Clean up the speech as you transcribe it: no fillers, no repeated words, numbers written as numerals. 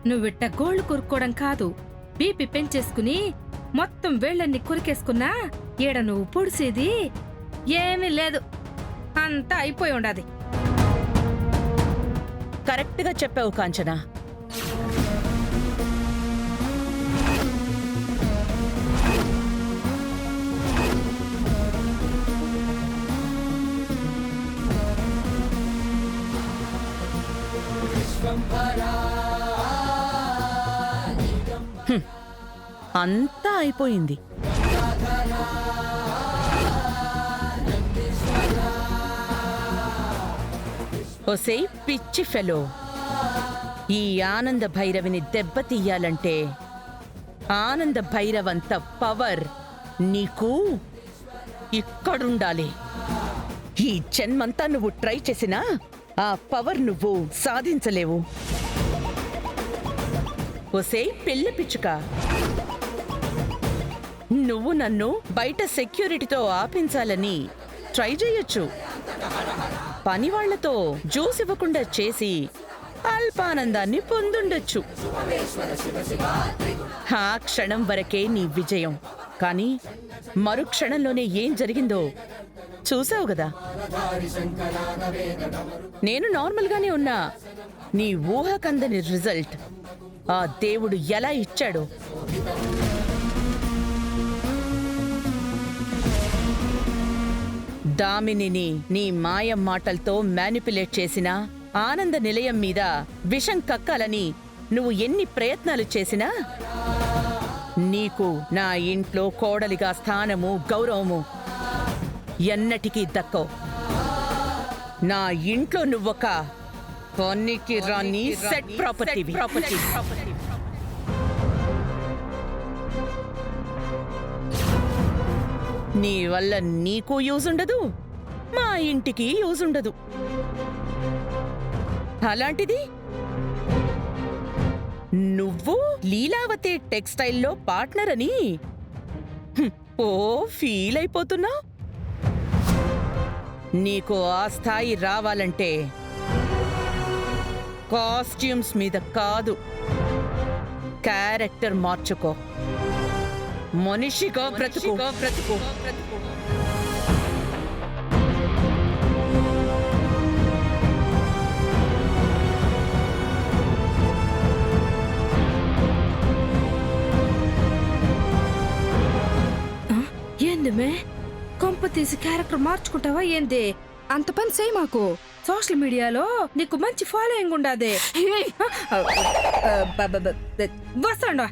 నువ్విట్ట గోళ్లు కొరుక్కోవడం కాదు, బీపీ పెంచేసుకుని మొత్తం వేళ్ళన్ని కొరికేసుకున్నా ఈడ నువ్వు పొడిసేది ఏమీ లేదు. అంతా అయిపోయి ఉండాది. కరెక్ట్గా చెప్పావు కాంచనా. అంతా అయిపోయింది. ఒసేయ్ పిచ్చి ఫెలో, ఈ ఆనంద భైరవిని దెబ్బతీయాలంటే ఆనంద భైరవంత పవర్ నీకు ఇక్కడుండాలి. ఈ జన్మంతా నువ్వు ట్రై చేసినా ఆ పవర్ నువ్వు సాధించలేవు. ఒసేయ్ పిల్ల పిచ్చుక, నువ్వు నన్ను బయట సెక్యూరిటీతో ఆపించాలని ట్రై చేయొచ్చు. పనివాళ్లతో జ్యూస్ ఇవ్వకుండా చేసి అల్పానందాన్ని పొందుండొచ్చు. ఆ క్షణం వరకే నీ విజయం. కానీ మరుక్షణంలోనే ఏం జరిగిందో చూసావు గదా. నేను నార్మల్గానే ఉన్నా, నీ ఊహకందని రిజల్ట్ ఆ దేవుడు ఎలా ఇచ్చాడో. దామినిని నీ మాయ మాటలతో మ్యానిపులేట్ చేసినా, ఆనంద నిలయం మీద విషం కక్కాలని నువ్వు ఎన్ని ప్రయత్నాలు చేసినా నీకు నా ఇంట్లో కోడలిగా స్థానము గౌరవము ఎన్నటికీ దక్కవు. నా ఇంట్లో నువ్వొక పనికి రాని సెట్ ప్రాపర్టీ. నీ వల్ల నీకు యూజ్ ఉండదు, మా ఇంటికి యూజ్ ఉండదు. అలాంటిది నువ్వు లీలావతి టెక్స్టైల్లో పార్ట్నర్ అని ఓ ఫీల్ అయిపోతున్నావు. నీకు ఆ స్థాయి రావాలంటే కాస్ట్యూమ్స్ మీద కాదు, క్యారెక్టర్ మార్చుకో. మనిషిగా బ్రతుకు. ఏంది మే, కొంప తీసి క్యారెక్టర్ మార్చుకుంటావా ఏంది? అంత పని చేయి మాకు. సోషల్ మీడియాలో నీకు మంచి ఫాలోయింగ్ ఉండాది. వస్తాండా